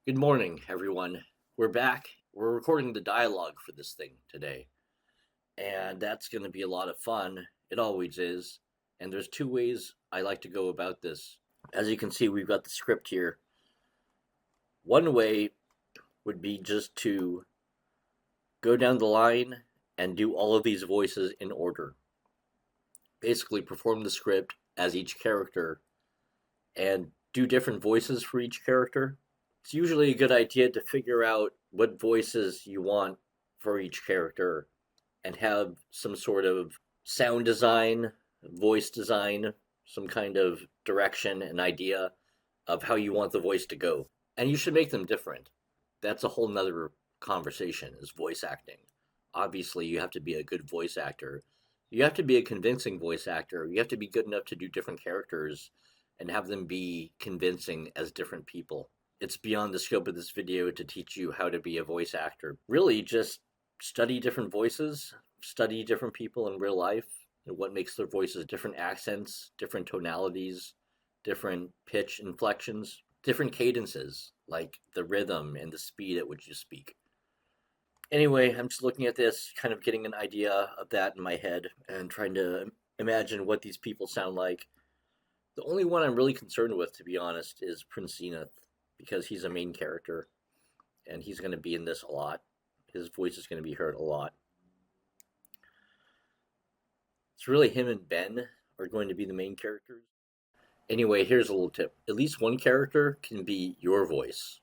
Good morning, everyone. We're back. We're recording the dialogue for this thing today, and that's going to be a lot of fun. It always is. And there's two ways I like to go about this. As you can see, we've got the script here. One way would be just to go down the line and do all of these voices in order. Basically, perform the script as each character and do different voices for each character. It's usually a good idea to figure out what voices you want for each character and have some sort of sound design, voice design, some kind of direction and idea of how you want the voice to go. And you should make them different. That's a whole nother conversation, is voice acting. Obviously, you have to be a good voice actor. You have to be a convincing voice actor. You have to be good enough to do different characters and have them be convincing as different people. It's beyond the scope of this video to teach you how to be a voice actor. Really, just study different voices, study different people in real life, and what makes their voices different accents, different tonalities, different pitch inflections, different cadences, like the rhythm and the speed at which you speak. Anyway, I'm just looking at this, kind of getting an idea of that in my head and trying to imagine what these people sound like. The only one I'm really concerned with, to be honest, is Prince Zenith, because he's a main character and he's going to be in this a lot. His voice is going to be heard a lot. It's really him and Ben are going to be the main characters. Anyway, here's a little tip. At least one character can be your voice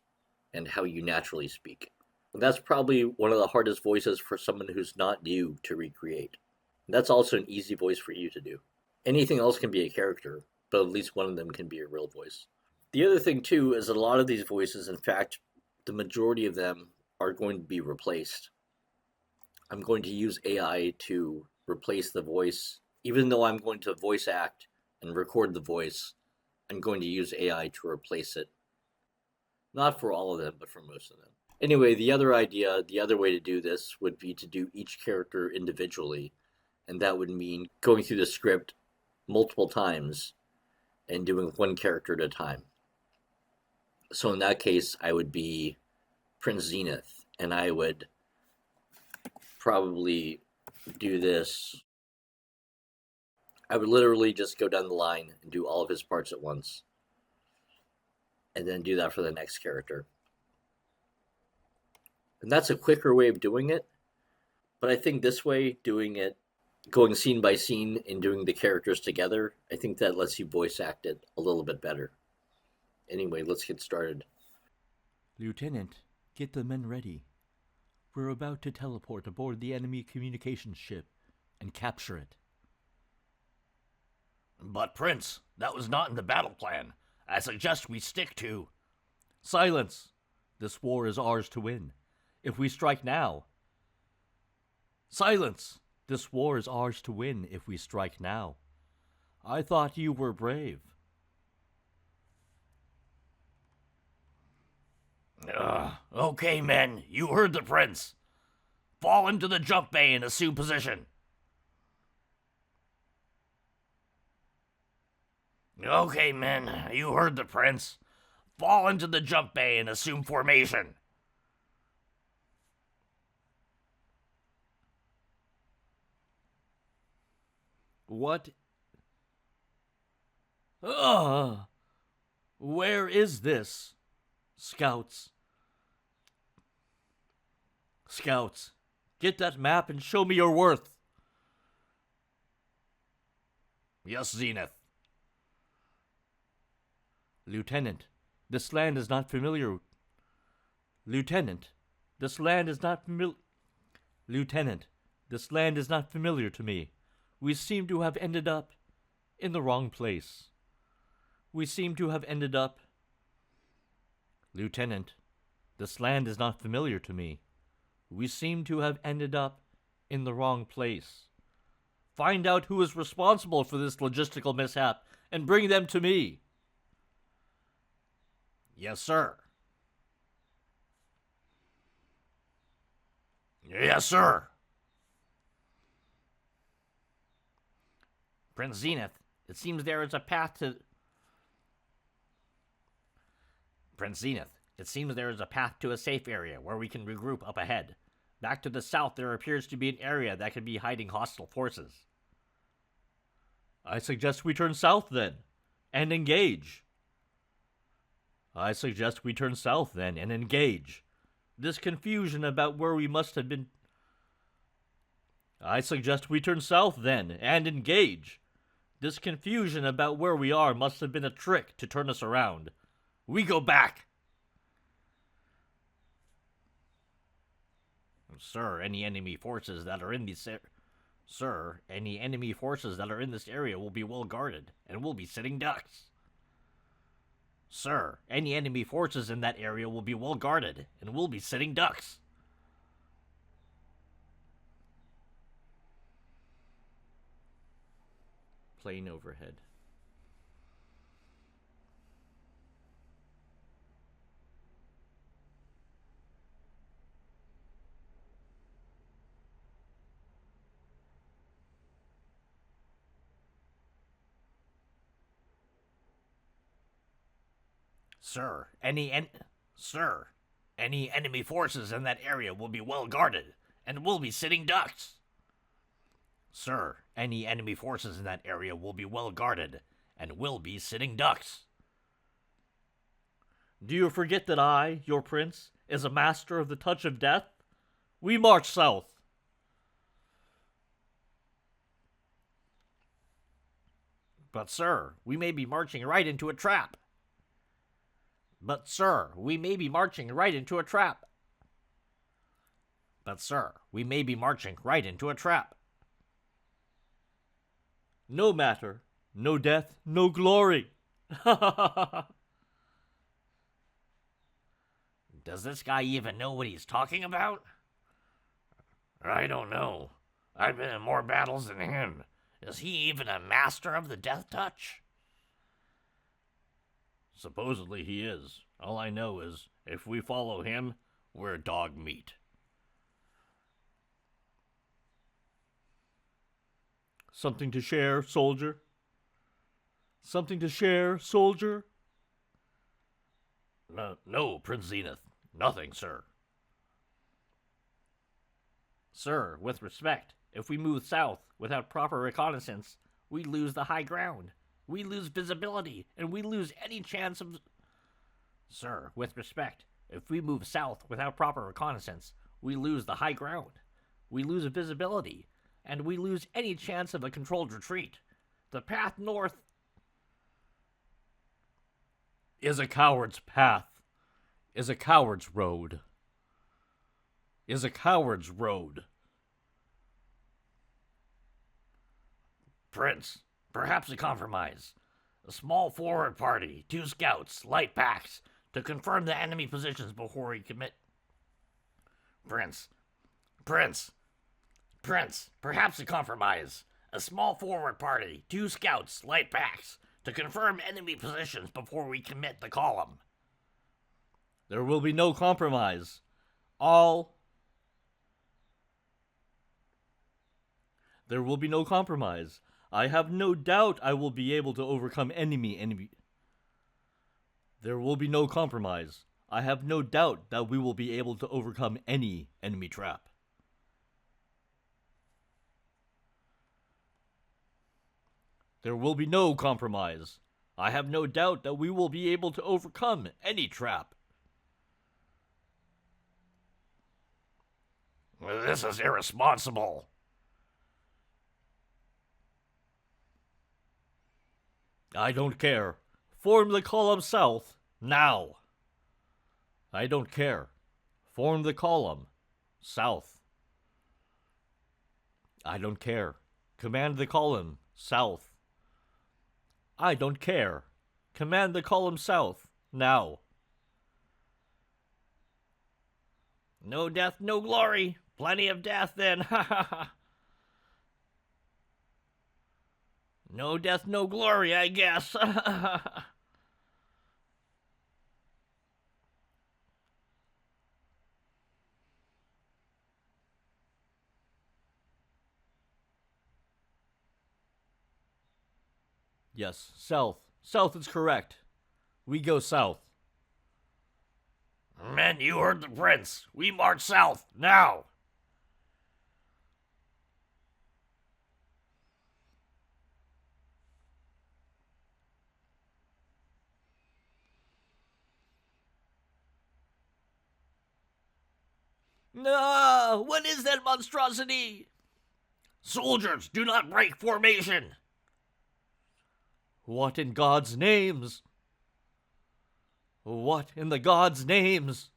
and how you naturally speak. And that's probably one of the hardest voices for someone who's not you to recreate. And that's also an easy voice for you to do. Anything else can be a character, but at least one of them can be a real voice. The other thing, too, is that a lot of these voices, in fact, the majority of them are going to be replaced. I'm going to use AI to replace the voice. Even though I'm going to voice act and record the voice, I'm going to use AI to replace it. Not for all of them, but for most of them. Anyway, the other way to do this would be to do each character individually, and that would mean going through the script multiple times and doing one character at a time. So in that case, I would be Prince Zenith, and I would probably do this. I would literally just go down the line and do all of his parts at once, and then do that for the next character. And that's a quicker way of doing it, but I think this way, doing it, going scene by scene and doing the characters together, I think that lets you voice act it a little bit better. Anyway, let's get started. Lieutenant, get the men ready. We're about to teleport aboard the enemy communications ship and capture it. But, Prince, that was not in the battle plan. I suggest we stick to... Silence! This war is ours to win. If we strike now... Silence! This war is ours to win if we strike now. I thought you were brave. Okay, men, you heard the Prince. Fall into the jump bay and assume position. Okay, men, you heard the Prince. Fall into the jump bay and assume formation. What? Where is this? Scouts. Scouts, get that map and show me your worth. Yes, Zenith. Lieutenant, this land is not familiar. Lieutenant, this land is not familiar. Lieutenant, this land is not familiar to me. We seem to have ended up in the wrong place. We seem to have ended up... Lieutenant, this land is not familiar to me. We seem to have ended up in the wrong place. Find out who is responsible for this logistical mishap and bring them to me. Yes, sir. Yes, sir. Prince Zenith, it seems there is a path to... Prince Zenith, It seems there is a path to a safe area where we can regroup up ahead. Back to the south, there appears to be an area that could be hiding hostile forces. I suggest we turn south then, and engage. I suggest we turn south then, and engage. This confusion about where we must have been... I suggest we turn south then, and engage. This confusion about where we are must have been a trick to turn us around. We go back! Sir, any enemy forces that are in this area will be well guarded, and will be sitting ducks. Sir, any enemy forces in that area will be well guarded, and will be sitting ducks. Plane overhead. Sir, any enemy forces in that area will be well guarded, and will be sitting ducks. Sir, any enemy forces in that area will be well guarded, and will be sitting ducks. Do you forget that I, your prince, is a master of the touch of death? We march south. But sir, we may be marching right into a trap. But sir, we may be marching right into a trap. But sir, we may be marching right into a trap. No matter, no death, no glory. Does this guy even know what he's talking about? I don't know. I've been in more battles than him. Is he even a master of the death touch? Supposedly he is. All I know is, if we follow him, we're dog meat. Something to share, soldier? Something to share, soldier? No, Prince Zenith. Nothing, sir. Sir, with respect, if we move south without proper reconnaissance, we lose the high ground. We lose visibility, and we lose any chance of... Sir, with respect, if we move south without proper reconnaissance, we lose the high ground. We lose visibility, and we lose any chance of a controlled retreat. The path north is a coward's path, is a coward's road, is a coward's road. Prince, perhaps a compromise. A small forward party, 2 scouts, light packs, to confirm the enemy positions before we commit. Prince, perhaps a compromise. A small forward party, 2 scouts, light packs, to confirm enemy positions before we commit the column. There will be no compromise. There will be no compromise. I have no doubt I will be able to overcome enemy. There will be no compromise. I have no doubt that we will be able to overcome any enemy trap. There will be no compromise. I have no doubt that we will be able to overcome any trap. This is irresponsible. I don't care. Form the column south, now. I don't care. Form the column south. I don't care. Command the column south. I don't care. Command the column south, now. No death, no glory. Plenty of death, then. Ha ha ha. No death, no glory, I guess. Yes, south. South is correct. We go south. Men, you heard the prince. We march south, now. No! What is that monstrosity? Soldiers, do not break formation. What in God's names? What in the gods' names?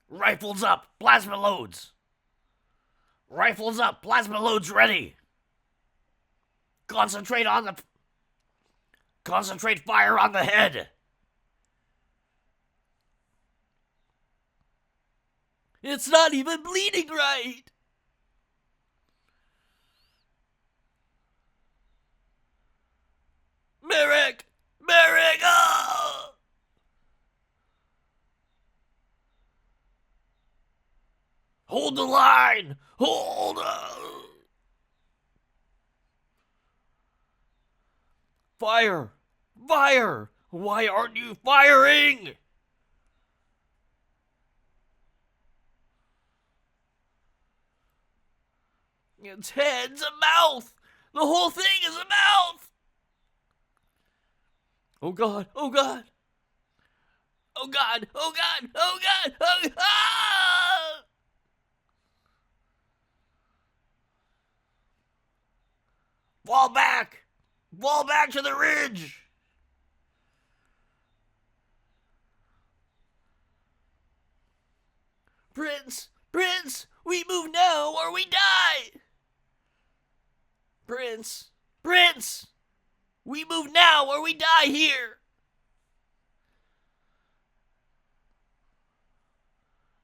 Rifles up, plasma loads. Rifles up, plasma loads ready. Concentrate fire on the head. It's not even bleeding right! Merrick! Merrick! Ah! Hold the line! Hold Fire! Fire! Why aren't you firing? Its head's a mouth! The whole thing is a mouth! Oh God! Oh God! Oh God! Oh God! Oh God! Oh God! Ah! Fall back! Fall back to the ridge! Prince! Prince! We move now or we die! Prince! Prince! We move now or we die here!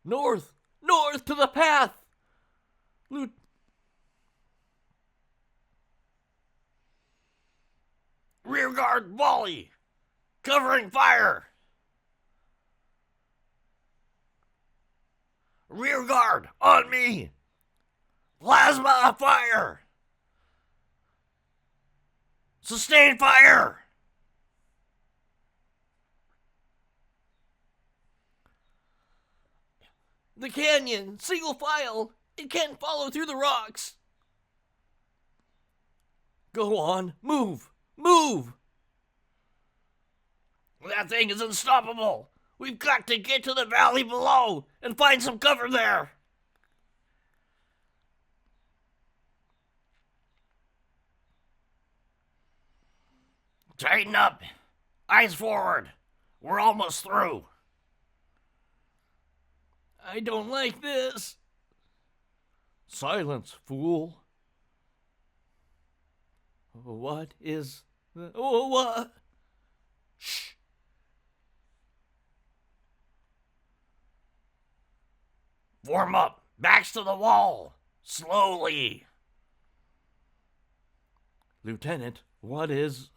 North! North to the path! Rear guard volley! Covering fire! Rear guard, on me! Plasma fire! Sustain fire! The canyon! Single file! It can't follow through the rocks! Go on! Move! Move! That thing is unstoppable! We've got to get to the valley below and find some cover there! Tighten up! Eyes forward! We're almost through! I don't like this! Silence, fool! What is the... Oh, what? Shh! Form up! Backs to the wall! Slowly! Lieutenant, what is...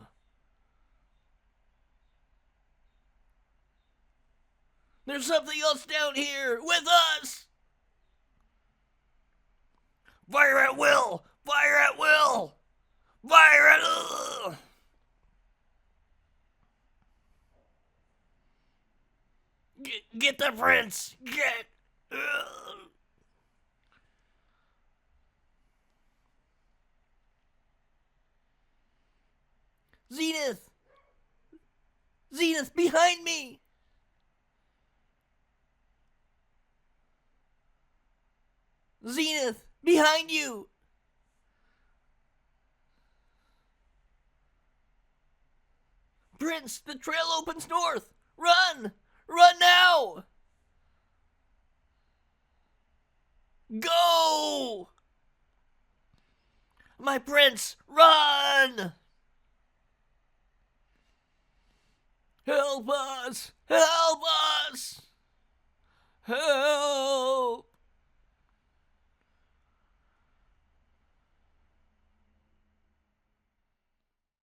There's something else down here with us! Fire at will! Fire at will! Fire at... Get the prince! Get... Zenith! Zenith, behind me! Zenith, behind you! Prince, the trail opens north! Run! Run now! Go! My prince, run! Help us! Help us! Help!